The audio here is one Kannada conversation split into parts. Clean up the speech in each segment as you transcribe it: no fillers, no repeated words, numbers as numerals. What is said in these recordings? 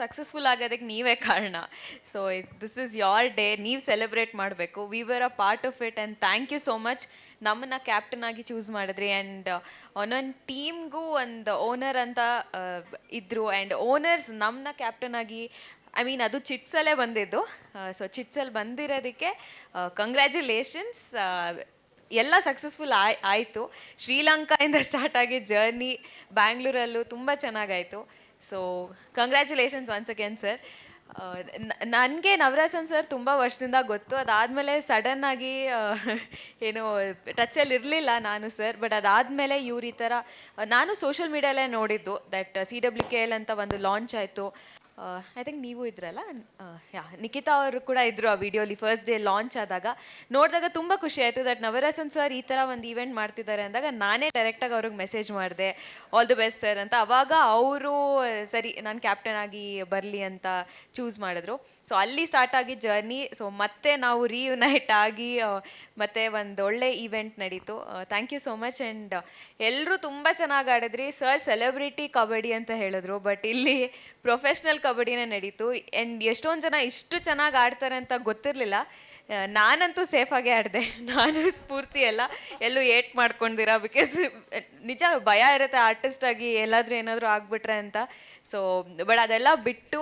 ಸಕ್ಸಸ್ಫುಲ್ ಆಗೋದಕ್ಕೆ ನೀವೇ ಕಾರಣ. So this is your day, ನೀವು ಸೆಲೆಬ್ರೇಟ್ ಮಾಡಬೇಕು. We were a part of it and thank you so much. ನಮ್ಮನ್ನ ಕ್ಯಾಪ್ಟನ್ ಆಗಿ ಚೂಸ್ ಮಾಡಿದ್ರಿ ಆ್ಯಂಡ್ ಒಂದೊಂದು ಟೀಮ್ಗೂ ಒಂದು ಓನರ್ ಅಂತ ಇದ್ದರು ಆ್ಯಂಡ್ ಓನರ್ಸ್ ನಮ್ಮನ್ನ ಕ್ಯಾಪ್ಟನ್ ಆಗಿ ಐ ಮೀನ್ ಅದು ಚಿಟ್ಸಲ್ಲೇ ಬಂದಿದ್ದು. ಸೊ ಚಿಟ್ಸಲ್ಲಿ ಬಂದಿರೋದಕ್ಕೆ ಕಂಗ್ರ್ಯಾಚುಲೇಷನ್ಸ್. ಎಲ್ಲ ಸಕ್ಸಸ್ಫುಲ್ ಆಯಿತು. ಶ್ರೀಲಂಕಾಯಿಂದ ಸ್ಟಾರ್ಟ್ ಆಗಿ ಜರ್ನಿ ಬ್ಯಾಂಗ್ಳೂರಲ್ಲೂ ತುಂಬ ಚೆನ್ನಾಗಾಯಿತು. So congratulations once again sir. ನನಗೆ ನವರಸನ್ ಸರ್ ತುಂಬ ವರ್ಷದಿಂದ ಗೊತ್ತು. ಅದಾದಮೇಲೆ ಸಡನ್ನಾಗಿ ಏನು ಟಚಲ್ಲಿ ಇರಲಿಲ್ಲ ನಾನು ಸರ್. ಬಟ್ ಅದಾದಮೇಲೆ ಇವ್ರು ಈ ಥರ ನಾನು ಸೋಷಿಯಲ್ ಮೀಡಿಯಾಲೇ ನೋಡಿದ್ದು ದಟ್ CWKL ಅಂತ ಒಂದು ಲಾಂಚ್ ಆಯಿತು. ಐ ಥಿಂಕ್ ನೀವು ಇದ್ರಲ್ಲ, ಯಾ ನಿಖಿತಾ ಅವರು ಕೂಡ ಇದ್ದರು ಆ ವಿಡಿಯೋಲಿ ಫಸ್ಟ್ ಡೇ ಲಾಂಚ್ ಆದಾಗ. ನೋಡಿದಾಗ ತುಂಬ ಖುಷಿ ಆಯಿತು ದಟ್ ನವರಸನ್ ಸರ್ ಈ ಥರ ಒಂದು ಈವೆಂಟ್ ಮಾಡ್ತಿದ್ದಾರೆ ಅಂದಾಗ ನಾನೇ ಡೈರೆಕ್ಟಾಗಿ ಅವ್ರಿಗೆ ಮೆಸೇಜ್ ಮಾಡಿದೆ, ಆಲ್ ದಿ ಬೆಸ್ಟ್ ಸರ್ ಅಂತ. ಅವಾಗ ಅವರು ಸರಿ ನಾನು ಕ್ಯಾಪ್ಟನ್ ಆಗಿ ಬರಲಿ ಅಂತ ಚೂಸ್ ಮಾಡಿದ್ರು. ಸೊ ಅಲ್ಲಿ ಸ್ಟಾರ್ಟ್ ಆಗಿ ಜರ್ನಿ. ಸೊ ಮತ್ತೆ ನಾವು ರೀಯುನೈಟ್ ಆಗಿ ಮತ್ತೆ ಒಂದು ಒಳ್ಳೆ ಈವೆಂಟ್ ನಡೀತು. Thank you so much. And ಎಲ್ಲರೂ ತುಂಬ ಚೆನ್ನಾಗಿ ಆಡಿದ್ರಿ ಸರ್. ಸೆಲೆಬ್ರಿಟಿ ಕಬಡ್ಡಿ ಅಂತ ಹೇಳಿದ್ರು, ಬಟ್ ಇಲ್ಲಿ ಪ್ರೊಫೆಷ್ನಲ್ ಕಬಡ್ಡಿನೇ ನಡೀತು. ಆ್ಯಂಡ್ ಎಷ್ಟೊಂದು ಜನ ಇಷ್ಟು ಚೆನ್ನಾಗಿ ಆಡ್ತಾರೆ ಅಂತ ಗೊತ್ತಿರಲಿಲ್ಲ. ನಾನಂತೂ ಸೇಫಾಗೆ ಆಡಿದೆ. ನಾನು ಸ್ಫೂರ್ತಿ ಎಲ್ಲೂ ಏಟ್ ಮಾಡ್ಕೊಂಡಿರ, ಬಿಕಾಸ್ ನಿಜ ಭಯ ಇರುತ್ತೆ ಆರ್ಟಿಸ್ಟಾಗಿ ಎಲ್ಲಾದರೂ ಏನಾದರೂ ಆಗಿಬಿಟ್ರೆ ಅಂತ. ಸೊ ಬಟ್ ಅದೆಲ್ಲ ಬಿಟ್ಟು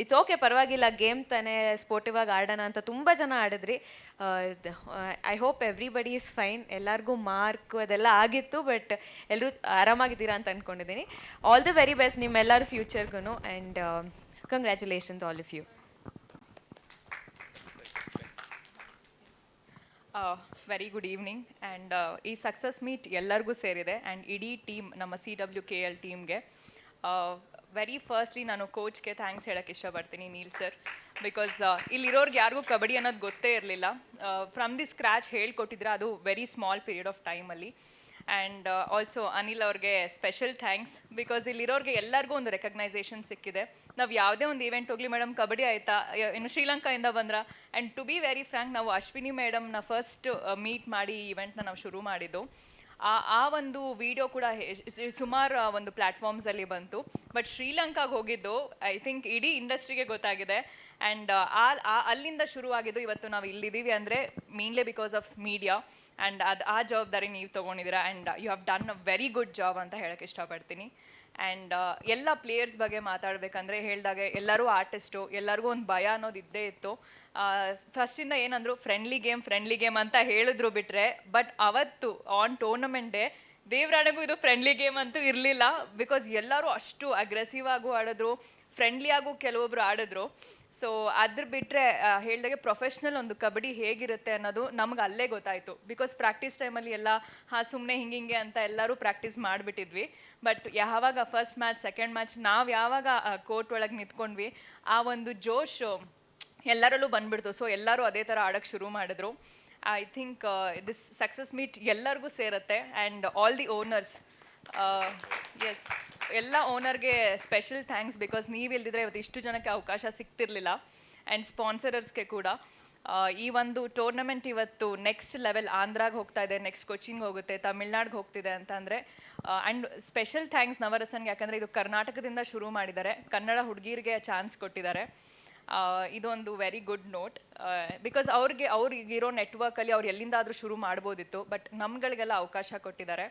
ಇಟ್ಸ್ ಓಕೆ, ಪರವಾಗಿಲ್ಲ, ಗೇಮ್ ತಾನೇ, ಸ್ಪೋರ್ಟಿವ್ ಆಗಿ ಆಡೋಣ ಅಂತ ತುಂಬ ಜನ ಆಡಿದ್ರಿ. I hope everybody is fine. ಎಲ್ಲರಿಗೂ ಮಾರ್ಕ್ ಅದೆಲ್ಲ ಆಗಿತ್ತು, ಬಟ್ ಎಲ್ಲರೂ ಆರಾಮಾಗಿದ್ದೀರಾ ಅಂತ ಅಂದ್ಕೊಂಡಿದ್ದೀನಿ. ಆಲ್ ದಿ ವೆರಿ ಬೆಸ್ಟ್ ನಿಮ್ಮೆಲ್ಲರ ಫ್ಯೂಚರ್ಗೂ. And congratulations all of you. Very good evening. And ಈ ಸಕ್ಸಸ್ ಮೀಟ್ ಎಲ್ಲರಿಗೂ ಸೇರಿದೆ ಆ್ಯಂಡ್ ಇಡೀ ಟೀಮ್, ನಮ್ಮ CWKL ಟೀಮ್ಗೆ. ವೆರಿ ಫಸ್ಟ್ಲಿ ನಾನು ಕೋಚ್ಗೆ ಥ್ಯಾಂಕ್ಸ್ ಹೇಳೋಕ್ಕೆ ಇಷ್ಟಪಡ್ತೀನಿ, ನೀಲ್ ಸರ್. ಬಿಕಾಸ್ ಇಲ್ಲಿರೋರ್ಗೆ ಯಾರಿಗೂ ಕಬಡ್ಡಿ ಅನ್ನೋದು ಗೊತ್ತೇ ಇರಲಿಲ್ಲ. ಫ್ರಮ್ ದಿ ಸ್ಕ್ರ್ಯಾಚ್ ಹೇಳ್ಕೊಟ್ಟಿದ್ರೆ, ಅದು ವೆರಿ ಸ್ಮಾಲ್ ಪೀರಿಯಡ್ ಆಫ್ ಟೈಮಲ್ಲಿ. ಆ್ಯಂಡ್ ಆಲ್ಸೋ ಅನಿಲ್ ಅವ್ರಿಗೆ ಸ್ಪೆಷಲ್ ಥ್ಯಾಂಕ್ಸ್. ಬಿಕಾಸ್ ಇಲ್ಲಿರೋರಿಗೆ ಎಲ್ಲರಿಗೂ ಒಂದು ರೆಕಗ್ನೈಸೇಷನ್ ಸಿಕ್ಕಿದೆ. ನಾವು ಯಾವುದೇ ಒಂದು ಈವೆಂಟ್ ಹೋಗಲಿ, ಮೇಡಮ್ ಕಬಡ್ಡಿ ಆಯಿತಾ, ಇನ್ನು ಶ್ರೀಲಂಕಾಯಿಂದ ಬಂದ್ರ. And to be very frank, ನಾವು ಅಶ್ವಿನಿ ಮೇಡಮ್ನ ಫಸ್ಟ್ ಮೀಟ್ ಮಾಡಿ ಈ ಇವೆಂಟ್ನ ನಾವು ಶುರು ಮಾಡಿದ್ದು. ಆ ಒಂದು ವಿಡಿಯೋ ಕೂಡ ಸುಮಾರು ಒಂದು ಪ್ಲ್ಯಾಟ್ಫಾರ್ಮ್ಸಲ್ಲಿ ಬಂತು. ಬಟ್ ಶ್ರೀಲಂಕಾಗೆ ಹೋಗಿದ್ದು ಐ ಥಿಂಕ್ ಇಡೀ ಇಂಡಸ್ಟ್ರಿಗೆ ಗೊತ್ತಾಗಿದೆ. ಆ್ಯಂಡ್ ಅಲ್ಲಿಂದ ಶುರುವಾಗಿದ್ದು ಇವತ್ತು ನಾವು ಇಲ್ಲಿದ್ದೀವಿ ಅಂದರೆ mainly because of media. And ಆ ಜವಾಬ್ದಾರಿ ನೀವು ತೊಗೊಂಡಿದ್ದೀರಾ. And you have done a very good job ಅಂತ ಹೇಳೋಕ್ಕೆ ಇಷ್ಟಪಡ್ತೀನಿ. ಆ್ಯಂಡ್ ಎಲ್ಲ ಪ್ಲೇಯರ್ಸ್ ಬಗ್ಗೆ ಮಾತಾಡಬೇಕಂದ್ರೆ ಹೇಳಿದಾಗೆ ಎಲ್ಲರೂ ಆರ್ಟಿಸ್ಟು, ಎಲ್ಲರಿಗೂ ಒಂದು ಭಯ ಅನ್ನೋದು ಇದ್ದೇ ಇತ್ತು. ಫಸ್ಟಿಂದ ಏನಂದ್ರು ಫ್ರೆಂಡ್ಲಿ ಗೇಮ್ ಅಂತ ಹೇಳಿದ್ರು ಬಿಟ್ಟರೆ, ಬಟ್ ಅವತ್ತು ಆನ್ ಟೂರ್ನಮೆಂಟ್ ಡೇ ದೇವ್ರಾಣೆಗೂ ಇದು ಫ್ರೆಂಡ್ಲಿ ಗೇಮ್ ಅಂತೂ ಇರಲಿಲ್ಲ. ಬಿಕಾಸ್ ಎಲ್ಲರೂ ಅಷ್ಟು ಅಗ್ರೆಸಿವ್ ಆಗೂ ಆಡಿದ್ರು, ಫ್ರೆಂಡ್ಲಿಯಾಗೂ ಕೆಲವೊಬ್ರು ಆಡಿದ್ರು. ಸೊ ಅದ್ರ ಬಿಟ್ಟರೆ ಹೇಳಿದಾಗೆ ಪ್ರೊಫೆಷ್ನಲ್ ಒಂದು ಕಬಡ್ಡಿ ಹೇಗಿರುತ್ತೆ ಅನ್ನೋದು ನಮ್ಗೆ ಅಲ್ಲೇ ಗೊತ್ತಾಯಿತು. ಬಿಕಾಸ್ ಪ್ರಾಕ್ಟೀಸ್ ಟೈಮಲ್ಲಿ ಎಲ್ಲ ಸುಮ್ಮನೆ ಹಿಂಗೆ ಅಂತ ಎಲ್ಲರೂ ಪ್ರಾಕ್ಟೀಸ್ ಮಾಡಿಬಿಟ್ಟಿದ್ವಿ. ಬಟ್ ಯಾವಾಗ ಫಸ್ಟ್ ಮ್ಯಾಚ್, ಸೆಕೆಂಡ್ ಮ್ಯಾಚ್ ನಾವು ಯಾವಾಗ ಕೋರ್ಟ್ ಒಳಗೆ ನಿಂತ್ಕೊಂಡ್ವಿ, ಆ ಒಂದು ಜೋಶ್ ಎಲ್ಲರಲ್ಲೂ ಬಂದ್ಬಿಡ್ತು. ಸೊ ಎಲ್ಲರೂ ಅದೇ ಥರ ಆಡೋಕ್ಕೆ ಶುರು ಮಾಡಿದ್ರು. I think this success meet ಎಲ್ಲರಿಗೂ ಸೇರುತ್ತೆ. And all the owners, yes, ಎಲ್ಲ ಓನರ್ಗೆ ಸ್ಪೆಷಲ್ ಥ್ಯಾಂಕ್ಸ್. ಬಿಕಾಸ್ ನೀವು ಇಲ್ದಿದ್ರೆ ಇವತ್ತು ಇಷ್ಟು ಜನಕ್ಕೆ ಅವಕಾಶ ಸಿಗ್ತಿರ್ಲಿಲ್ಲ. ಆ್ಯಂಡ್ ಸ್ಪಾನ್ಸರರ್ಸ್ಗೆ ಕೂಡ. ಈ ಒಂದು ಟೂರ್ನಮೆಂಟ್ ಇವತ್ತು ನೆಕ್ಸ್ಟ್ ಲೆವೆಲ್ ಆಂಧ್ರಾಗೆ ಹೋಗ್ತಾ ಇದೆ, ನೆಕ್ಸ್ಟ್ ಕೊಚ್ಚಿಂಗ್ ಹೋಗುತ್ತೆ, ತಮಿಳ್ನಾಡಿಗೆ ಹೋಗ್ತಿದೆ ಅಂತಂದರೆ. ಆ್ಯಂಡ್ ಸ್ಪೆಷಲ್ ಥ್ಯಾಂಕ್ಸ್ ನವರಸನ್ಗೆ, ಯಾಕಂದರೆ ಇದು ಕರ್ನಾಟಕದಿಂದ ಶುರು ಮಾಡಿದ್ದಾರೆ, ಕನ್ನಡ ಹುಡುಗಿರಿಗೆ ಚಾನ್ಸ್ ಕೊಟ್ಟಿದ್ದಾರೆ. ಇದೊಂದು ವೆರಿ ಗುಡ್ ನೋಟ್. ಬಿಕಾಸ್ ಅವ್ರಿಗಿರೋ ನೆಟ್ವರ್ಕಲ್ಲಿ ಅವ್ರು ಎಲ್ಲಿಂದಾದರೂ ಶುರು ಮಾಡ್ಬೋದಿತ್ತು, ಬಟ್ ನಮ್ಗಳಿಗೆಲ್ಲ ಅವಕಾಶ ಕೊಟ್ಟಿದ್ದಾರೆ.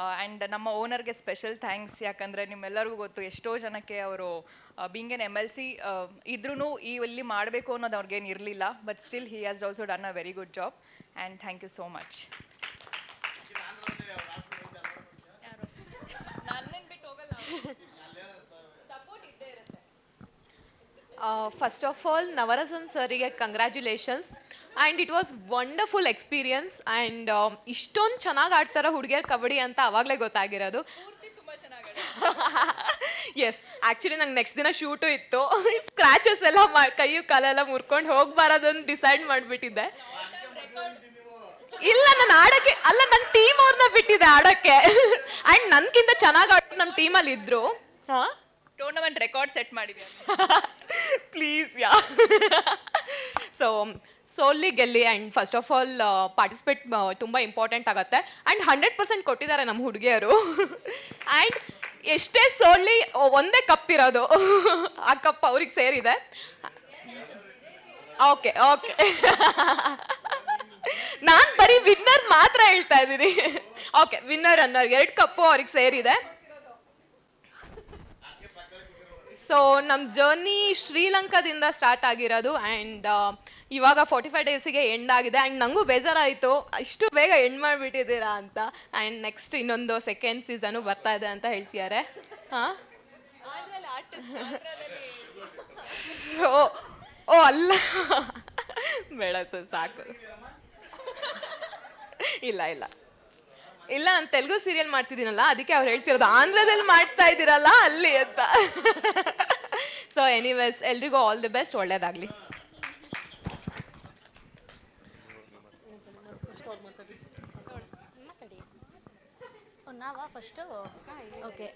ಆ್ಯಂಡ್ ನಮ್ಮ ಓನರ್ಗೆ ಸ್ಪೆಷಲ್ ಥ್ಯಾಂಕ್ಸ್. ಯಾಕಂದರೆ ನಿಮ್ಮೆಲ್ಲರಿಗೂ ಗೊತ್ತು, ಎಷ್ಟೋ ಜನಕ್ಕೆ ಅವರು ಬೀಂಗ್ ಎನ್ MLC ಇದ್ರೂ ಇಲ್ಲಿ ಮಾಡಬೇಕು ಅನ್ನೋದು ಅವ್ರಿಗೇನು ಇರಲಿಲ್ಲ. But still he has also done a very good job. And thank you so much. ನನ್ನೇನು ಬಿಟ್ಟು ಹೋಗಲ್ಲ, ಸಪೋರ್ಟ್ ಇದ್ದೇ ಇರುತ್ತೆ. ಫಸ್ಟ್ ಆಫ್ ಆಲ್ ನವರಸನ್ ಸರಿಗೆ congratulations. And it was wonderful experience. And ಇಷ್ಟೊಂದು ಚೆನ್ನಾಗಿ ಆಡ್ತಾರೆ ಹುಡುಗಿಯರು ಕಬಡ್ಡಿ ಅಂತ ಆವಾಗಲೇ ಗೊತ್ತಾಗಿರೋದು. ಎಸ್, ಆ್ಯಕ್ಚುಲಿ ನಂಗೆ ನೆಕ್ಸ್ಟ್ ದಿನ ಶೂಟು ಇತ್ತು. ಸ್ಕ್ರ್ಯಾಚಸ್ ಎಲ್ಲ ಕೈಯು ಕಾಲೆಲ್ಲ ಮುರ್ಕೊಂಡು ಹೋಗ್ಬಾರದನ್ನು ಡಿಸೈಡ್ ಮಾಡಿಬಿಟ್ಟಿದ್ದೆ. ಇಲ್ಲ, ನಾನು ಆಡೋಕ್ಕೆ ಅಲ್ಲ, ನನ್ನ ಟೀಮ್ ಅವ್ರನ್ನ ಬಿಟ್ಟಿದ್ದೆ ಆಡೋಕ್ಕೆ. ಆ್ಯಂಡ್ ನನಗಿಂತ ಚೆನ್ನಾಗಿ ಆಡೋದು ನಮ್ಮ ಟೀಮಲ್ಲಿ ಇದ್ದರು. ಹಾಂ, ಟೂರ್ನಮೆಂಟ್ ರೆಕಾರ್ಡ್ ಸೆಟ್ ಮಾಡಿದೆ ಪ್ಲೀಸ್. ಯಾ ಸೊ ಸೋಲಿ ಗೆಲ್ಲಿ. And first of all participate ತುಂಬ ಇಂಪಾರ್ಟೆಂಟ್ ಆಗುತ್ತೆ. ಆ್ಯಂಡ್ 100% ಕೊಟ್ಟಿದ್ದಾರೆ ನಮ್ಮ ಹುಡುಗಿಯರು. ಆ್ಯಂಡ್ ಎಷ್ಟೇ ಸೋಲಿ ಒಂದೇ ಕಪ್ ಇರೋದು. ಆ ಕಪ್ ಅವ್ರಿಗೆ ಸೇರಿದೆ. ಓಕೆ ಓಕೆ ನಾನು ಬರೀ ವಿನ್ನರ್ ಮಾತ್ರ ಹೇಳ್ತಾ ಇದ್ದೀನಿ. ಓಕೆ, ವಿನ್ನರ್ ಅನ್ನೋರ್ 2 ಕಪ್ಪು ಅವ್ರಿಗೆ ಸೇರಿದೆ. ಸೊ ನಮ್ಮ ಜರ್ನಿ ಶ್ರೀಲಂಕಾದಿಂದ ಸ್ಟಾರ್ಟ್ ಆಗಿರೋದು ಆ್ಯಂಡ್ ಇವಾಗ 45 ಡೇಸಿಗೆ ಎಂಡ್ ಆಗಿದೆ. ಆ್ಯಂಡ್ ನನಗೂ ಬೇಜಾರಾಯಿತು ಇಷ್ಟು ಬೇಗ ಎಂಡ್ ಮಾಡಿಬಿಟ್ಟಿದ್ದೀರಾ ಅಂತ. ಆ್ಯಂಡ್ ನೆಕ್ಸ್ಟ್ ಇನ್ನೊಂದು ಸೆಕೆಂಡ್ ಸೀಸನು ಬರ್ತಾ ಇದೆ ಅಂತ ಹೇಳ್ತಿದ್ದಾರೆ. ಹಾಂ, ಓ ಅಲ್ಲ ಬೇಡ ಸರ್, ಸಾಕು. ಇಲ್ಲ ಇಲ್ಲ ಇಲ್ಲ, ನಾನು ತೆಲುಗು ಸೀರಿಯಲ್ ಮಾಡ್ತಿದ್ದೀನಲ್ಲ, ಅದಕ್ಕೆ ಅವ್ರು ಹೇಳ್ತಿರೋದು ಆಂಧ್ರದಲ್ಲಿ ಮಾಡ್ತಾ ಇದ್ದೀರಲ್ಲ ಅಲ್ಲಿ ಅಂತ. ಸೊ ಎನಿವೇಸ್, ಎಲ್ರಿಗೂ ಆಲ್ ದಿ ಬೆಸ್ಟ್, ಒಳ್ಳೇದಾಗಲಿ. ನಾವಾ ಫಸ್ಟು? ಓಕೆ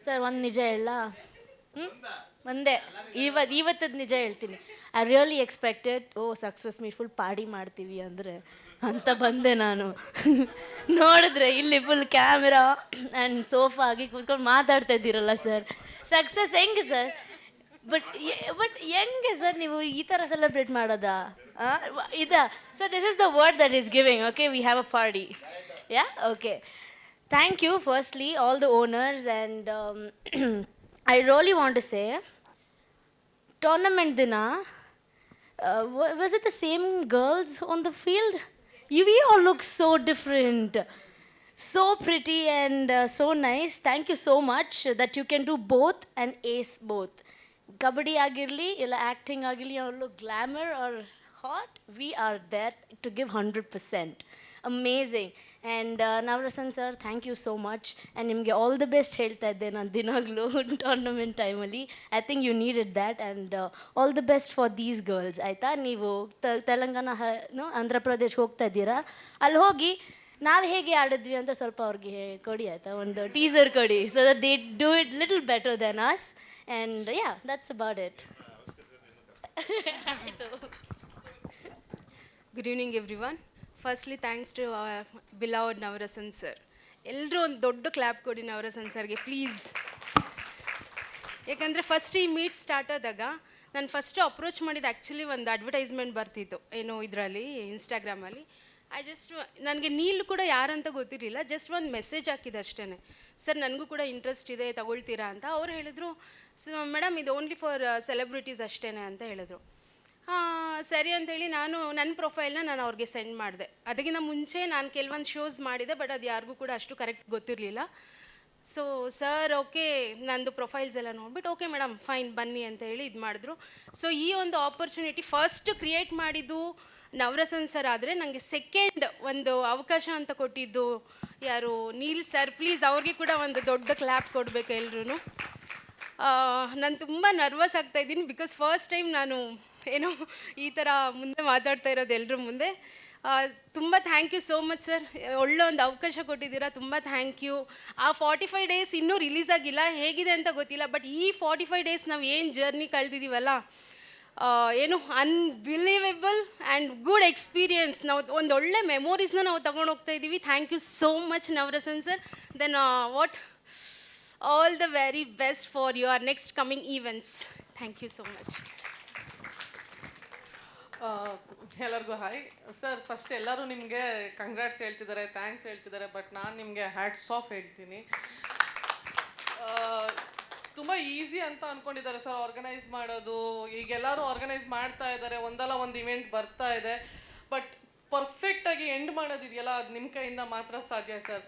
ಸರ್, ಒಂದು ನಿಜ ಹೇಳ. ಒಂದೇ ಇವತ್ತದ ನಿಜ ಹೇಳ್ತೀನಿ. I really expected success meet full party ಮಾಡ್ತೀವಿ ಅಂದರೆ ಅಂತ ಬಂದೆ ನಾನು. ನೋಡಿದ್ರೆ ಇಲ್ಲಿ ಫುಲ್ ಕ್ಯಾಮೆರಾ ಆ್ಯಂಡ್ ಸೋಫಾ ಆಗಿ ಕೂತ್ಕೊಂಡು ಮಾತಾಡ್ತಾ ಇದ್ದೀರಲ್ಲ ಸರ್. ಸಕ್ಸಸ್ ಹೆಂಗೆ ಸರ್? ಬಟ್ ಹೆಂಗೆ ಸರ್ ನೀವು ಈ ಥರ ಸೆಲೆಬ್ರೇಟ್ ಮಾಡೋದಾ? So this is the word that is giving. Okay, we have a party. Yeah, okay. Thank you, firstly, all the owners, and I really want to say, tournament dina, was it the same girls on the field? We all look so different, so pretty and so nice. Thank you so much that you can do both and ace both. Kabaddi agirli, illa acting agirli, or look glamour or hot, we are there to give 100%. Amazing. And Navarasan sir, thank you so much. And nimge all the best ಹೇಳ್ತಾ ಇದ್ದೆ ನಾನು ದಿನಾಗ್ಲೂ ಟೂರ್ನಮೆಂಟ್ ಟೈಮಲ್ಲಿ. I think you needed that and all the best for these girls. ಆಯಿತಾ? ನೀವು ತೆಲಂಗಾಣ ಆಂಧ್ರ ಪ್ರದೇಶ್ ಹೋಗ್ತಾ ಇದ್ದೀರಾ, ಅಲ್ಲಿ ಹೋಗಿ ನಾವು ಹೇಗೆ ಆಡಿದ್ವಿ ಅಂತ ಸ್ವಲ್ಪ ಅವ್ರಿಗೆ ಕೊಡಿ, ಆಯಿತಾ? ಒಂದು ಟೀಸರ್ ಕೊಡಿ, so that they do it little better then us. And yeah, that's about it. Good evening, everyone. Firstly, thanks to our beloved Navarasan sir. ಎಲ್ಲರೂ ಒಂದು ದೊಡ್ಡ ಕ್ಲಾಪ್ ಕೊಡಿ ನವರಸನ್ ಸರ್ಗೆ ಪ್ಲೀಸ್. ಯಾಕಂದರೆ ಫಸ್ಟ್ ಈ ಮೀಟ್ ಸ್ಟಾರ್ಟ್ ಆದಾಗ ನಾನು ಫಸ್ಟು ಅಪ್ರೋಚ್ ಮಾಡಿದ್ದು ಆ್ಯಕ್ಚುಲಿ ಒಂದು ಅಡ್ವರ್ಟೈಸ್ಮೆಂಟ್ ಬರ್ತಿತ್ತು, ಏನು ಇದರಲ್ಲಿ ಇನ್ಸ್ಟಾಗ್ರಾಮಲ್ಲಿ. ನನಗೆ ನೀಲ್ ಕೂಡ ಯಾರಂತ ಗೊತ್ತಿರಲಿಲ್ಲ, ಜಸ್ಟ್ ಒಂದು ಮೆಸೇಜ್ ಹಾಕಿದೆ ಅಷ್ಟೇ, ಸರ್ ನನಗೂ ಕೂಡ ಇಂಟ್ರೆಸ್ಟ್ ಇದೆ ತಗೊಳ್ತೀರಾ ಅಂತ. ಅವ್ರು ಹೇಳಿದ್ರು, ಮೇಡಮ್ ಇದು ಓನ್ಲಿ ಫಾರ್ ಸೆಲೆಬ್ರಿಟೀಸ್ ಅಷ್ಟೇ ಅಂತ ಹೇಳಿದ್ರು. ಸರಿ ಅಂತೇಳಿ ನಾನು ನನ್ನ ಪ್ರೊಫೈಲ್ನ ನಾನು ಅವ್ರಿಗೆ ಸೆಂಡ್ ಮಾಡಿದೆ. ಅದಕ್ಕಿಂತ ಮುಂಚೆ ನಾನು ಕೆಲವೊಂದು ಶೋಸ್ ಮಾಡಿದೆ, ಬಟ್ ಅದು ಯಾರಿಗೂ ಕೂಡ ಅಷ್ಟು ಕರೆಕ್ಟ್ ಗೊತ್ತಿರಲಿಲ್ಲ. ಸೊ ಸರ್ ಓಕೆ ನಂದು ಪ್ರೊಫೈಲ್ಸ್ ಎಲ್ಲ ನೋಡ್ಬಿಟ್ಟು ಓಕೆ ಮೇಡಮ್ ಫೈನ್ ಬನ್ನಿ ಅಂತ ಹೇಳಿ ಇದು ಮಾಡಿದ್ರು. ಸೊ ಈ ಒಂದು ಆಪರ್ಚುನಿಟಿ ಫಸ್ಟ್ ಕ್ರಿಯೇಟ್ ಮಾಡಿದ್ದು ನವರಸನ್ ಸರ್ ಆದರೆ, ನನಗೆ ಸೆಕೆಂಡ್ ಒಂದು ಅವಕಾಶ ಅಂತ ಕೊಟ್ಟಿದ್ದು ಯಾರು ನೀಲ್ ಸರ್. ಪ್ಲೀಸ್ ಅವ್ರಿಗೆ ಕೂಡ ಒಂದು ದೊಡ್ಡ ಕ್ಲ್ಯಾಪ್ ಕೊಡಬೇಕು ಎಲ್ರೂ. ನಾನು ತುಂಬ ನರ್ವಸ್ ಆಗ್ತಾಯಿದ್ದೀನಿ, ಬಿಕಾಸ್ ಫಸ್ಟ್ ಟೈಮ್ ನಾನು ಏನೋ ಈ ಥರ ಮುಂದೆ ಮಾತಾಡ್ತಾ ಇರೋದು ಎಲ್ಲರ ಮುಂದೆ. ತುಂಬ thank you so much sir, ಒಳ್ಳೆ ಒಂದು ಅವಕಾಶ ಕೊಟ್ಟಿದ್ದೀರಾ, ತುಂಬ ಥ್ಯಾಂಕ್ ಯು. ಆ 45 ಡೇಸ್ ಇನ್ನೂ ರಿಲೀಸ್ ಆಗಿಲ್ಲ, ಹೇಗಿದೆ ಅಂತ ಗೊತ್ತಿಲ್ಲ, ಬಟ್ ಈ 45 ಡೇಸ್ ನಾವು ಏನು ಜರ್ನಿ ಕಳೆದಿದ್ದೀವಲ್ಲ, ಏನು ಅನ್ಬಿಲೀವೇಬಲ್ ಆ್ಯಂಡ್ ಗುಡ್ ಎಕ್ಸ್ಪೀರಿಯನ್ಸ್. ನಾವು ಒಂದು ಒಳ್ಳೆ ಮೆಮೊರೀಸ್ನ ನಾವು ತಗೊಂಡು ಹೋಗ್ತಾ ಇದ್ದೀವಿ. Thank you so much Navarasan sir. Then what all the very best for your next coming events. Thank you so much. ಎಲ್ಲರಿಗೂ ಹಾಯ್ ಸರ್. ಫಸ್ಟ್ ಎಲ್ಲರೂ ನಿಮಗೆ ಕಂಗ್ರಾಟ್ಸ್ ಹೇಳ್ತಿದ್ದಾರೆ, ಥ್ಯಾಂಕ್ಸ್ ಹೇಳ್ತಿದ್ದಾರೆ, ಬಟ್ ನಾನು ನಿಮಗೆ ಹ್ಯಾಟ್ಸ್ ಆಫ್ ಹೇಳ್ತೀನಿ. ತುಂಬ ಈಸಿ ಅಂತ ಅಂದ್ಕೊಂಡಿದ್ದಾರೆ ಸರ್ ಆರ್ಗನೈಸ್ ಮಾಡೋದು. ಈಗೆಲ್ಲರೂ ಆರ್ಗನೈಸ್ ಮಾಡ್ತಾ ಇದ್ದಾರೆ, ಒಂದಲ್ಲ ಒಂದು ಇವೆಂಟ್ ಬರ್ತಾ ಇದೆ, ಬಟ್ ಪರ್ಫೆಕ್ಟಾಗಿ ಎಂಡ್ ಮಾಡೋದಿದೆಯಲ್ಲ, ಅದು ನಿಮ್ಮ ಕೈಯಿಂದ ಮಾತ್ರ ಸಾಧ್ಯ ಸರ್.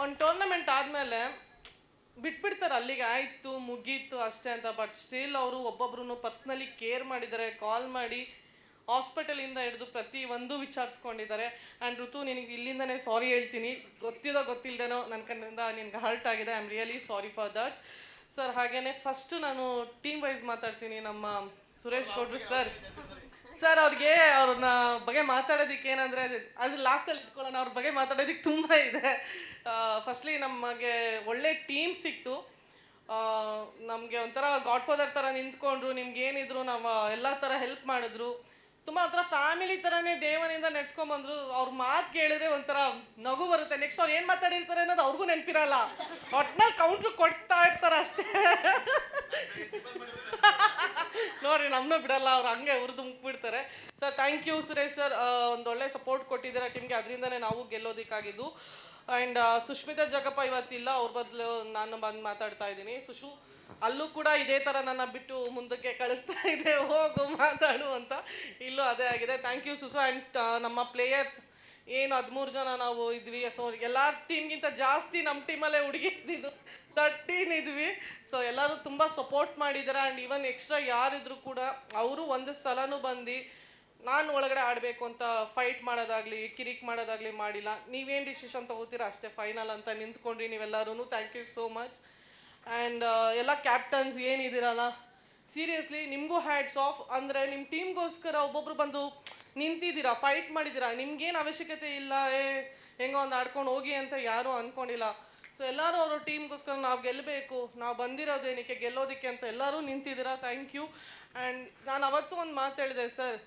ಒಂದು ಟೂರ್ನಮೆಂಟ್ ಆದಮೇಲೆ ಬಿಟ್ಬಿಡ್ತಾರೆ, ಅಲ್ಲಿಗೆ ಆಯಿತು ಮುಗೀತು ಅಷ್ಟೇ ಅಂತ. ಬಟ್ ಸ್ಟಿಲ್ ಅವರು ಒಬ್ಬೊಬ್ರು ಪರ್ಸ್ನಲಿ ಕೇರ್ ಮಾಡಿದ್ದಾರೆ, ಕಾಲ್ ಮಾಡಿ ಹಾಸ್ಪಿಟಲಿಂದ ಹಿಡಿದು ಪ್ರತಿ ಒಂದು ವಿಚಾರಿಸ್ಕೊಂಡಿದ್ದಾರೆ. ಆ್ಯಂಡ್ ಋತು ನಿನಗೆ ಇಲ್ಲಿಂದನೇ ಸಾರಿ ಹೇಳ್ತೀನಿ, ಗೊತ್ತಿಲ್ಲದೇನೋ ನನ್ನ ಕಣ್ಣಿಂದ ನಿನ್ಗೆ ಹರ್ಟ್ ಆಗಿದೆ. I am really sorry for that sir. ಹಾಗೆಯೇ ಫಸ್ಟು ನಾನು ಟೀಮ್ ವೈಸ್ ಮಾತಾಡ್ತೀನಿ. ನಮ್ಮ ಸುರೇಶ್ ಗೌಡ್ರು ಸರ್ ಅವ್ರಿಗೆ ಅವ್ರನ್ನ ಬಗ್ಗೆ ಮಾತಾಡೋದಕ್ಕೆ ಏನಂದರೆ ಅದು ಲಾಸ್ಟಲ್ಲಿ ಇಟ್ಕೊಳ್ಳೋಣ, ಅವ್ರ ಬಗ್ಗೆ ಮಾತಾಡೋದಕ್ಕೆ ತುಂಬ ಇದೆ. ಫಸ್ಟ್ಲಿ ನಮಗೆ ಒಳ್ಳೆ ಟೀಮ್ ಸಿಕ್ತು, ನಮಗೆ ಒಂಥರ ಗಾಡ್ ಫಾದರ್ ಥರ ನಿಂತ್ಕೊಂಡ್ರು, ನಿಮ್ಗೆ ಏನಿದ್ರು ನಾವು ಎಲ್ಲ ಥರ ಹೆಲ್ಪ್ ಮಾಡಿದ್ರು. ತುಂಬ ಒಂಥರ ಫ್ಯಾಮಿಲಿ ಥರನೇ ದೇವನಿಂದ ನಡ್ಸ್ಕೊಂಬಂದ್ರು. ಅವ್ರ ಮಾತು ಕೇಳಿದ್ರೆ ಒಂಥರ ನಗು ಬರುತ್ತೆ. ನೆಕ್ಸ್ಟ್ ಅವ್ರು ಏನು ಮಾತಾಡಿರ್ತಾರೆ ಅನ್ನೋದು ಅವ್ರಿಗೂ ನೆನಪಿರಲ್ಲ, ಒಟ್ನಲ್ಲಿ ಕೌಂಟ್ರು ಕೊಡ್ತಾ ಇರ್ತಾರೆ ಅಷ್ಟೇ. ನೋಡ್ರಿ ನಮ್ಮನ್ನೂ ಬಿಡಲ್ಲ, ಅವ್ರು ಹಂಗೆ ಉರಿದು ಮುಗ್ಬಿಡ್ತಾರೆ. Sir thank you Suresh sir, ಒಂದೊಳ್ಳೆ ಸಪೋರ್ಟ್ ಕೊಟ್ಟಿದ್ದೀರಾ ಟೀಮ್ಗೆ, ಅದರಿಂದನೇ ನಾವು ಗೆಲ್ಲೋದಕ್ಕಾಗಿದ್ದು. ಆ್ಯಂಡ್ ಸುಷ್ಮಿತಾ ಜಗಪ್ಪ ಇವತ್ತಿಲ್ಲ, ಅವ್ರ ಬದಲು ನಾನು ಬಂದು ಮಾತಾಡ್ತಾ ಇದ್ದೀನಿ. ಸುಶು ಅಲ್ಲೂ ಕೂಡ ಇದೇ ಥರ ನನ್ನ ಬಿಟ್ಟು ಮುಂದಕ್ಕೆ ಕಳಿಸ್ತಾ ಇದೆ, ಹೋಗು ಮಾತಾಡು ಅಂತ. ಇಲ್ಲೂ ಅದೇ ಆಗಿದೆ. Thank you Sushu. ಆ್ಯಂಡ್ ನಮ್ಮ ಪ್ಲೇಯರ್ಸ್ ಏನು 13 ಜನ ನಾವು ಇದ್ವಿ. ಸೊ ಎಲ್ಲ ಟೀಮ್ಗಿಂತ ಜಾಸ್ತಿ ನಮ್ಮ ಟೀಮಲ್ಲೇ ಹುಡುಗಿ ಇದ್ದಿದ್ದು 13 ಇದ್ವಿ. ಸೊ ಎಲ್ಲರೂ ತುಂಬ ಸಪೋರ್ಟ್ ಮಾಡಿದ್ದಾರೆ. ಆ್ಯಂಡ್ ಈವನ್ ಎಕ್ಸ್ಟ್ರಾ ಯಾರಿದ್ರು ಕೂಡ ಅವರು ಒಂದು ಸಲನೂ ಬಂದು ನಾನು ಒಳಗಡೆ ಆಡಬೇಕು ಅಂತ ಫೈಟ್ ಮಾಡೋದಾಗಲಿ ಕಿರಿಕ್ ಮಾಡೋದಾಗಲಿ ಮಾಡಿಲ್ಲ. ನೀವೇನು ಡಿಸಿಷನ್ ತೊಗೋತೀರಾ ಅಷ್ಟೇ ಫೈನಲ್ ಅಂತ ನಿಂತ್ಕೊಂಡ್ರಿ ನೀವೆಲ್ಲರೂ. Thank you so much. And ಎಲ್ಲ ಕ್ಯಾಪ್ಟನ್ಸ್ ಏನಿದ್ದೀರಲ್ಲ, ಸೀರಿಯಸ್ಲಿ ನಿಮಗೂ ಹ್ಯಾಟ್ಸ್ ಆಫ್. ಅಂದರೆ ನಿಮ್ಮ ಟೀಮ್ಗೋಸ್ಕರ ಒಬ್ಬೊಬ್ರು ಬಂದು ನಿಂತಿದ್ದೀರಾ, ಫೈಟ್ ಮಾಡಿದ್ದೀರಾ. ನಿಮ್ಗೇನು ಅವಶ್ಯಕತೆ ಇಲ್ಲ ಹೆಂಗೋ ಒಂದು ಆಡ್ಕೊಂಡು ಹೋಗಿ ಅಂತ ಯಾರೂ ಅಂದ್ಕೊಂಡಿಲ್ಲ. ಸೊ ಎಲ್ಲರೂ ಅವರ ಟೀಮ್ಗೋಸ್ಕರ ನಾವು ಗೆಲ್ಲಬೇಕು, ನಾವು ಬಂದಿರೋದೇನಕ್ಕೆ ಗೆಲ್ಲೋದಕ್ಕೆ ಅಂತ ಎಲ್ಲರೂ ನಿಂತಿದ್ದೀರಾ. Thank you. ಆ್ಯಂಡ್ ನಾನು ಅವತ್ತು ಒಂದು ಮಾತು ಹೇಳಿದೆ ಸರ್,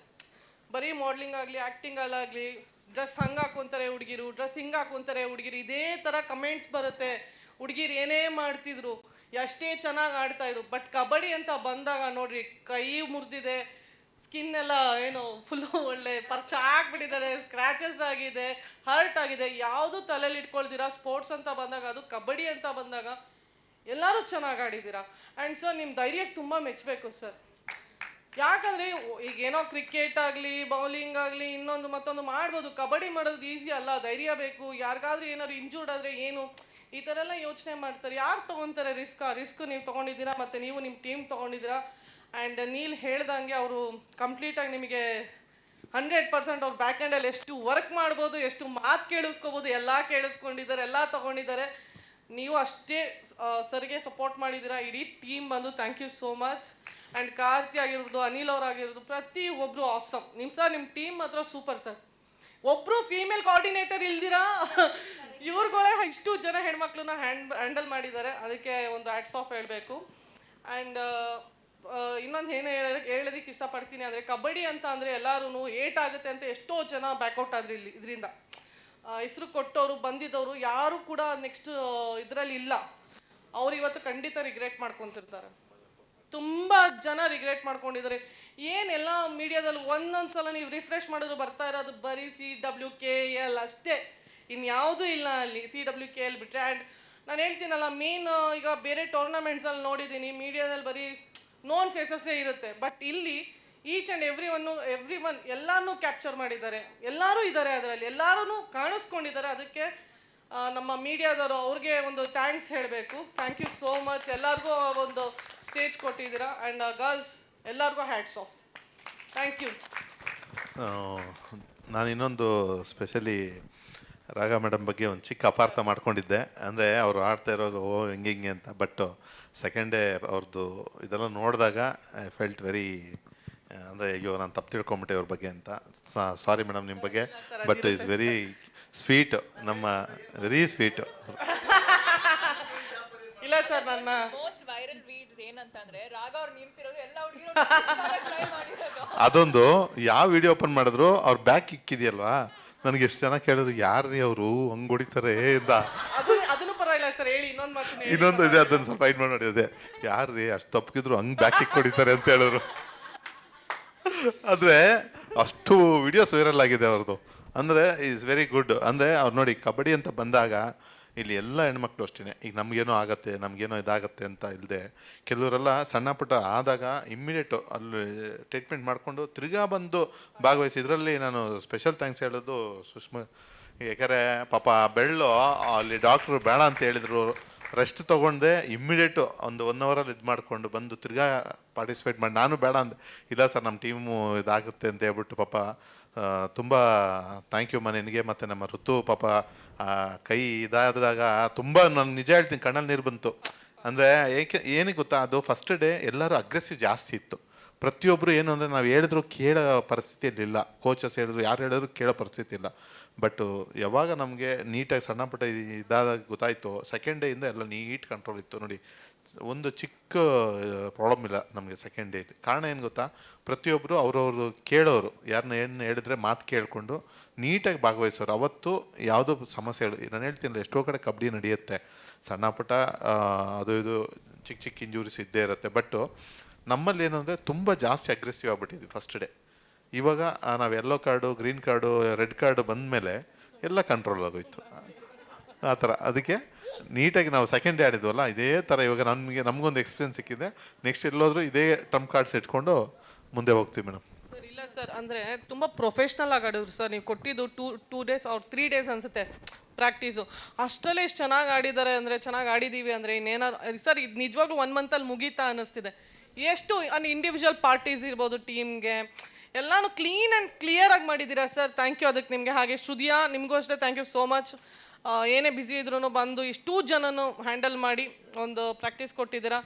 ಬರೀ ಮಾಡ್ಲಿಂಗ್ ಆಗಲಿ ಆ್ಯಕ್ಟಿಂಗಲ್ಲಾಗಲಿ ಡ್ರೆಸ್ ಹಂಗೆ ಹಾಕೊತಾರೆ ಹುಡುಗಿರು, ಡ್ರೆಸ್ ಹಿಂಗೆ ಹಾಕೊತಾರೆ ಹುಡುಗಿರು, ಇದೇ ಥರ ಕಮೆಂಟ್ಸ್ ಬರುತ್ತೆ. ಹುಡುಗಿರು ಏನೇ ಮಾಡ್ತಿದ್ರು, ಎಷ್ಟೇ ಚೆನ್ನಾಗಿ ಆಡ್ತಾಯಿದ್ರು, ಬಟ್ ಕಬಡ್ಡಿ ಅಂತ ಬಂದಾಗ ನೋಡ್ರಿ ಕೈ ಮುರಿದಿದೆ, ಸ್ಕಿನ್ ಎಲ್ಲ ಏನು ಫುಲ್ಲು ಒಳ್ಳೆ ಪರ್ಚ ಹಾಕ್ಬಿಟ್ಟಿದ್ದಾರೆ, ಸ್ಕ್ರ್ಯಾಚಸ್ ಆಗಿದೆ, ಹರ್ಟ್ ಆಗಿದೆ. ಯಾವುದು ತಲೆಯಲ್ಲಿ ಇಟ್ಕೊಳ್ತೀರಾ. ಸ್ಪೋರ್ಟ್ಸ್ ಅಂತ ಬಂದಾಗ, ಅದು ಕಬಡ್ಡಿ ಅಂತ ಬಂದಾಗ ಎಲ್ಲರೂ ಚೆನ್ನಾಗಿ ಆಡಿದ್ದೀರಾ. ಆ್ಯಂಡ್ ಸರ್ ನಿಮ್ಮ ಧೈರ್ಯಕ್ಕೆ ತುಂಬ ಮೆಚ್ಚಬೇಕು ಸರ್. ಯಾಕಂದರೆ ಈಗೇನೋ ಕ್ರಿಕೆಟ್ ಆಗಲಿ ಬೌಲಿಂಗ್ ಆಗಲಿ ಇನ್ನೊಂದು ಮತ್ತೊಂದು ಮಾಡ್ಬೋದು, ಕಬಡ್ಡಿ ಮಾಡೋದು ಈಸಿ ಅಲ್ಲ, ಧೈರ್ಯ ಬೇಕು. ಯಾರಿಗಾದ್ರೂ ಏನಾದ್ರು ಇಂಜೂರ್ಡ್ ಆದರೆ ಏನು, ಈ ಥರ ಎಲ್ಲ ಯೋಚನೆ ಮಾಡ್ತಾರೆ. ಯಾರು ತೊಗೊತಾರೆ ರಿಸ್ಕ್ ನೀವು ತೊಗೊಂಡಿದ್ದೀರಾ, ಮತ್ತು ನೀವು ನಿಮ್ಮ ಟೀಮ್ ತೊಗೊಂಡಿದ್ದೀರಾ. ಆ್ಯಂಡ್ ನೀಲ್ ಹೇಳ್ದಂಗೆ ಅವರು ಕಂಪ್ಲೀಟಾಗಿ ನಿಮಗೆ 100% ಅವ್ರು ಬ್ಯಾಕ್ ಹ್ಯಾಂಡಲ್ಲಿ ಎಷ್ಟು ವರ್ಕ್ ಮಾಡ್ಬೋದು, ಎಷ್ಟು ಮಾತು ಕೇಳಿಸ್ಕೋಬೋದು, ಎಲ್ಲ ಕೇಳಿಸ್ಕೊಂಡಿದ್ದಾರೆ, ಎಲ್ಲ ತೊಗೊಂಡಿದ್ದಾರೆ. ನೀವು ಅಷ್ಟೇ ಸರ್ಗೆ ಸಪೋರ್ಟ್ ಮಾಡಿದ್ದೀರಾ. ಇಡೀ ಟೀಮ್ ಬಂದು thank you so much. And Karthi ಆಗಿರ್ಬೋದು, ಅನಿಲ್ ಅವರಾಗಿರ್ಬೋದು, ಪ್ರತಿ ಒಬ್ಬರು ಆಸಮ್. ನಿಮ್ಮ ಟೀಮ್ ಮಾತ್ರ ಸೂಪರ್ ಸರ್. ಒಬ್ಬರು ಫೀಮೇಲ್ ಕೋಆರ್ಡಿನೇಟರ್ ಇಲ್ದಿರಾ ಇವ್ರುಗಳೇ ಇಷ್ಟು ಜನ ಹೆಣ್ಮಕ್ಳನ್ನ ಹ್ಯಾಂಡಲ್ ಮಾಡಿದ್ದಾರೆ. ಅದಕ್ಕೆ ಒಂದು ಹ್ಯಾಟ್ಸ್ ಆಫ್ ಹೇಳಬೇಕು. ಆ್ಯಂಡ್ ಇನ್ನೊಂದು ಏನು ಹೇಳೋದಕ್ಕೆ ಇಷ್ಟಪಡ್ತೀನಿ ಅಂದರೆ, ಕಬಡ್ಡಿ ಅಂತ ಅಂದರೆ ಎಲ್ಲರೂ ಏಟಾಗುತ್ತೆ ಅಂತ ಎಷ್ಟೋ ಜನ ಬ್ಯಾಕ್ಔಟ್ ಆದ್ರಿ ಇದರಿಂದ. ಹೆಸರು ಕೊಟ್ಟವರು ಬಂದಿದ್ದವರು ಯಾರು ಕೂಡ ನೆಕ್ಸ್ಟ್ ಇದರಲ್ಲಿ ಇಲ್ಲ. ಅವ್ರು ಇವತ್ತು ಖಂಡಿತ ರಿಗ್ರೆಟ್ ಮಾಡ್ಕೊತಿರ್ತಾರೆ. ತುಂಬ ಜನ ರಿಗ್ರೆಟ್ ಮಾಡ್ಕೊಂಡಿದ್ದಾರೆ. ಏನೆಲ್ಲ ಮೀಡಿಯಾದಲ್ಲಿ ಒಂದೊಂದು ಸಲ ನೀವು ರಿಫ್ರೆಶ್ ಮಾಡಿದ್ರು ಬರ್ತಾ ಇರೋದು ಬರೀ CWKL ಅಷ್ಟೇ, ಇನ್ಯಾವುದೂ ಇಲ್ಲ ಅಲ್ಲಿ. CWKL ಬಿಟ್ಟರೆ. ಆ್ಯಂಡ್ ನಾನು ಹೇಳ್ತೀನಲ್ಲ, ಮೇನ್ ಈಗ ಬೇರೆ ಟೂರ್ನಮೆಂಟ್ಸಲ್ಲಿ ನೋಡಿದ್ದೀನಿ ಮೀಡಿಯಾದಲ್ಲಿ ಬರೀ ನೋನ್ ಫೇಸಸ್ಸೇ ಇರುತ್ತೆ. ಬಟ್ ಇಲ್ಲಿ ಈಚ್ ಆ್ಯಂಡ್ ಎವ್ರಿ ಒನ್ ಎಲ್ಲನೂ ಕ್ಯಾಪ್ಚರ್ ಮಾಡಿದ್ದಾರೆ. ಎಲ್ಲರೂ ಇದ್ದಾರೆ ಅದರಲ್ಲಿ, ಎಲ್ಲರೂ ಕಾಣಿಸ್ಕೊಂಡಿದ್ದಾರೆ. ಅದಕ್ಕೆ ನಮ್ಮ ಮೀಡಿಯಾದವರು ಅವ್ರಿಗೆ ಒಂದು ಥ್ಯಾಂಕ್ಸ್ ಹೇಳಬೇಕು. Thank you so much. ಎಲ್ಲರಿಗೂ ಒಂದು ಸ್ಟೇಜ್ ಕೊಟ್ಟಿದ್ದೀರಾ. ಆ್ಯಂಡ್ ಗರ್ಲ್ಸ್ ಎಲ್ಲರಿಗೂ ಹ್ಯಾಟ್ಸ್ ಆಫ್. Thank you. ನಾನು ಇನ್ನೊಂದು ಸ್ಪೆಷಲಿ ರಾಗ ಮೇಡಮ್ ಬಗ್ಗೆ ಒಂದು ಚಿಕ್ಕ ಅಪಾರ್ಥ ಮಾಡ್ಕೊಂಡಿದ್ದೆ. ಅಂದರೆ ಅವರು ಆಡ್ತಾ ಇರೋದು ಹಿಂಗೆ ಅಂತ. ಬಟ್ ಸೆಕೆಂಡ್ ಡೇ ಅವ್ರದ್ದು ಇದೆಲ್ಲ ನೋಡಿದಾಗ ಐ ಫೆಲ್ಟ್ ವೆರಿ, ಅಂದರೆ ಅಯ್ಯೋ ನಾನು ತಪ್ಪು ತಿಳ್ಕೊಂಬಿಟ್ಟೆ ಅವ್ರ ಬಗ್ಗೆ ಅಂತ. ಸಾರಿ ಮೇಡಮ್ ನಿಮ್ಮ ಬಗ್ಗೆ. ಬಟ್ ಈಸ್ ವೆರಿ ಸ್ವೀಟ್, ನಮ್ಮ ವೆರಿ ಸ್ವೀಟ್. ಇಲ್ಲ ಸರ್, ನನ್ನ ಮೋಸ್ಟ್ ವೈರಲ್ ವೀಡ್ಸ್ ಏನಂತಂದ್ರೆ ರಾಗ ಅವ್ರು ನಿಂತಿರೋದು ಎಲ್ಲ ಹುಡುಗಿರು ಟ್ರೈ ಮಾಡಿರೋದು. ಅದೊಂದು ಯಾವ ವಿಡಿಯೋ ಓಪನ್ ಮಾಡಿದ್ರು ಅವ್ರ ಬ್ಯಾಕ್ ಇಕ್ಕಿದೆಯಲ್ವಾ, ನನಗೆ ಎಷ್ಟು ಜನ ಕೇಳಿದ್ರು ಯಾರ್ರೀ ಅವರು ಹಂಗೆ ಹೊಡಿತಾರೆ ಅಂತ. ಅದನ್ನು ಪರವಾಗಿಲ್ಲ ಸರ್, ಹೇಳಿ ಇನ್ನೊಂದು ಇದೆ, ಅದನ್ನು ಸ್ವಲ್ಪ ಫೈಟ್ ಮಾಡಿ ಅದೇ ಯಾರ್ರೀ ಅಷ್ಟು ತಪ್ಪಿದ್ರು ಹಂಗೆ ಬ್ಯಾಕ್ ಇಕ್ ಹೊಡಿತಾರೆ ಅಂತ ಹೇಳಿದ್ರು. ಆದರೆ ಅಷ್ಟು ವಿಡಿಯೋಸ್ ವೈರಲ್ ಆಗಿದೆ ಅವ್ರದ್ದು. ಅಂದರೆ ಈಸ್ ವೆರಿ ಗುಡ್. ಅಂದರೆ ಅವ್ರು ನೋಡಿ ಕಬಡ್ಡಿ ಅಂತ ಬಂದಾಗ ಇಲ್ಲಿ ಎಲ್ಲ ಹೆಣ್ಮಕ್ಳು ಅಷ್ಟೇ, ಈಗ ನಮಗೇನೋ ಆಗತ್ತೆ ನಮಗೇನೋ ಇದಾಗತ್ತೆ ಅಂತ ಇಲ್ಲದೆ, ಕೆಲವರೆಲ್ಲ ಸಣ್ಣ ಪುಟ್ಟ ಆದಾಗ ಇಮ್ಮಿಡಿಯೇಟು ಅಲ್ಲಿ ಟ್ರೀಟ್ಮೆಂಟ್ ಮಾಡಿಕೊಂಡು ತಿರ್ಗಾ ಬಂದು ಭಾಗವಹಿಸಿ. ಇದರಲ್ಲಿ ನಾನು ಸ್ಪೆಷಲ್ ಥ್ಯಾಂಕ್ಸ್ ಹೇಳೋದು ಸುಷ್ಮಾ. ಯಾಕಂದರೆ ಪಾಪ ಬೆಳ್ಳು ಅಲ್ಲಿ ಡಾಕ್ಟ್ರು ಬೇಡ ಅಂತ ಹೇಳಿದರು, ರೆಸ್ಟ್ ತೊಗೊಂಡೆ ಇಮ್ಮಿಡಿಯೇಟು ಒಂದು 1 ಅವರಲ್ಲಿ ಇದು ಮಾಡಿಕೊಂಡು ಬಂದು ತಿರ್ಗಾ ಪಾರ್ಟಿಸಿಪೇಟ್ ಮಾಡಿ. ನಾನು ಬೇಡ ಅಂದೆ, ಇಲ್ಲ ಸರ್ ನಮ್ಮ ಟೀಮು ಇದಾಗುತ್ತೆ ಅಂತ ಹೇಳ್ಬಿಟ್ಟು ಪಾಪ ತುಂಬ ಥ್ಯಾಂಕ್ ಯು ನಿನಗೆ. ಮತ್ತು ನಮ್ಮ ಋತು ಪಾಪ ಕೈ ಇದಾದಾಗ ತುಂಬ, ನಾನು ನಿಜ ಹೇಳ್ತೀನಿ ಕಣ್ಣಲ್ಲಿ ನೀರು ಬಂತು. ಅಂದರೆ ಏನಕ್ಕೆ ಗೊತ್ತಾ, ಅದು ಫಸ್ಟ್ ಡೇ ಎಲ್ಲರೂ ಅಗ್ರೆಸಿವ್ ಜಾಸ್ತಿ ಇತ್ತು. ಪ್ರತಿಯೊಬ್ಬರು ಏನು ಅಂದರೆ ನಾವು ಹೇಳಿದ್ರು ಕೇಳೋ ಪರಿಸ್ಥಿತಿಯಲ್ಲಿಲ್ಲ, ಕೋಚಸ್ ಹೇಳಿದ್ರು ಯಾರು ಹೇಳಿದ್ರು ಕೇಳೋ ಪರಿಸ್ಥಿತಿ ಇಲ್ಲ. ಬಟ್ಟು ಯಾವಾಗ ನಮಗೆ ನೀಟಾಗಿ ಸಣ್ಣ ಪುಟ್ಟ ಇದಾದಾಗ ಗೊತ್ತಾಯಿತು, ಸೆಕೆಂಡ್ ಡೇಯಿಂದ ಎಲ್ಲ ನೀಟ್ ಕಂಟ್ರೋಲ್ ಇತ್ತು ನೋಡಿ. ಒಂದು ಚಿಕ್ಕ ಪ್ರಾಬ್ಲಮ್ ಇಲ್ಲ ನಮಗೆ ಸೆಕೆಂಡ್ ಡೇಲಿ. ಕಾರಣ ಏನು ಗೊತ್ತಾ, ಪ್ರತಿಯೊಬ್ಬರು ಅವ್ರವ್ರು ಕೇಳೋರು, ಯಾರನ್ನ ಏನು ಹೇಳಿದ್ರೆ ಮಾತು ಕೇಳಿಕೊಂಡು ನೀಟಾಗಿ ಭಾಗವಹಿಸೋರು. ಅವತ್ತು ಯಾವುದೋ ಸಮಸ್ಯೆಗಳು, ನಾನು ಹೇಳ್ತೀನಿ ಎಷ್ಟೋ ಕಡೆ ಕಬಡ್ಡಿ ನಡೆಯುತ್ತೆ, ಸಣ್ಣ ಪುಟ್ಟ ಅದು ಇದು ಚಿಕ್ಕ ಚಿಕ್ಕ ಇಂಜುರೀಸ್ ಇದ್ದೇ ಇರುತ್ತೆ. ಬಟ್ಟು ನಮ್ಮಲ್ಲಿ ಏನು ಅಂದರೆ ತುಂಬ ಜಾಸ್ತಿ ಅಗ್ರೆಸಿವ್ ಆಗ್ಬಿಟ್ಟಿದ್ವಿ ಫಸ್ಟ್ ಡೇ. ಇವಾಗ ನಾವು yellow card, green card, red card ಬಂದಮೇಲೆ ಎಲ್ಲ ಕಂಟ್ರೋಲ್ ಆಗೋಯ್ತು ಆ ಥರ. ಅದಕ್ಕೆ ನೀಟಾಗಿ ನಾವು ಸೆಕೆಂಡ್ ಡೇ ಆಡಿದ್ವಲ್ಲ, ಇದೇ ಥರ ಇವಾಗ ನಮಗೊಂದು ಎಕ್ಸ್ಪೀರಿಯನ್ಸ್ ಸಿಕ್ಕಿದೆ. ನೆಕ್ಸ್ಟ್ ಎಲ್ಲೋದ್ರೂ ಇದೇ ಟ್ರಂಪ್ ಕಾರ್ಡ್ಸ್ ಇಟ್ಕೊಂಡು ಮುಂದೆ ಹೋಗ್ತೀವಿ ಮೇಡಮ್. ಸರ್ ಇಲ್ಲ ಸರ್, ಅಂದರೆ ತುಂಬ ಪ್ರೊಫೆಷ್ನಲ್ ಆಗಿ ಆಡಿದ್ರು ಸರ್. ನೀವು ಕೊಟ್ಟಿದ್ದು 2 days ಅವ್ರು 3 days ಅನಿಸುತ್ತೆ ಪ್ರಾಕ್ಟೀಸು. ಅಷ್ಟರಲ್ಲೇ ಇಷ್ಟು ಚೆನ್ನಾಗಿ ಆಡಿದ್ದಾರೆ ಅಂದರೆ, ಚೆನ್ನಾಗಿ ಆಡಿದ್ದೀವಿ ಅಂದರೆ ಇನ್ನೇನಾದ್ರು ಸರ್ ಇದು ನಿಜವಾಗ್ಲೂ 1 ಮಂತಲ್ಲಿ ಮುಗೀತಾ ಅನ್ನಿಸ್ತಿದೆ. ಎಷ್ಟು ಇಂಡಿವಿಜುವಲ್ ಪಾರ್ಟೀಸ್ ಇರ್ಬೋದು, ಟೀಮ್ಗೆ ಎಲ್ಲನೂ ಕ್ಲೀನ್ ಆ್ಯಂಡ್ ಕ್ಲಿಯರಾಗಿ ಮಾಡಿದ್ದೀರಾ ಸರ್. ಥ್ಯಾಂಕ್ ಯು ಅದಕ್ಕೆ ನಿಮಗೆ. ಹಾಗೆ ಶ್ರುತಿಯಾ, ನಿಮಗೂ ಅಷ್ಟೇ ಥ್ಯಾಂಕ್ ಯು ಸೋ ಮಚ್. ಏನೇ ಬ್ಯುಸಿ ಇದ್ರೂ ಬಂದು ಇಷ್ಟೂ ಜನನು ಹ್ಯಾಂಡಲ್ ಮಾಡಿ ಒಂದು ಪ್ರಾಕ್ಟೀಸ್ ಕೊಟ್ಟಿದ್ದೀರಾ.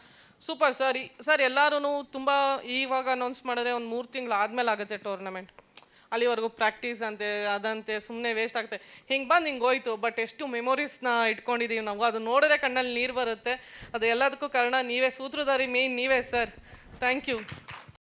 Super sir. ಸರ್ ಎಲ್ಲರೂ ತುಂಬ ಇವಾಗ ಅನೌನ್ಸ್ ಮಾಡಿದ್ರೆ ಒಂದು 3 ತಿಂಗಳು ಆದಮೇಲೆ ಆಗುತ್ತೆ ಟೂರ್ನಮೆಂಟ್. ಅಲ್ಲಿವರೆಗೂ ಪ್ರಾಕ್ಟೀಸ್ ಅಂತೆ ಅದಂತೆ ಸುಮ್ಮನೆ ವೇಸ್ಟ್ ಆಗುತ್ತೆ. ಹಿಂಗೆ ಬಂದು ಹಿಂಗೆ ಹೋಯ್ತು. ಬಟ್ ಎಷ್ಟು ಮೆಮೊರೀಸ್ನ ಇಟ್ಕೊಂಡಿದ್ದೀವಿ ನಾವು, ಅದು ನೋಡಿದ್ರೆ ಕಣ್ಣಲ್ಲಿ ನೀರು ಬರುತ್ತೆ. ಅದು ಎಲ್ಲದಕ್ಕೂ ಕಾರಣ ನೀವೇ, ಸೂತ್ರಧಾರಿ ಮೇಯ್ನ್ ನೀವೇ ಸರ್. Thank you.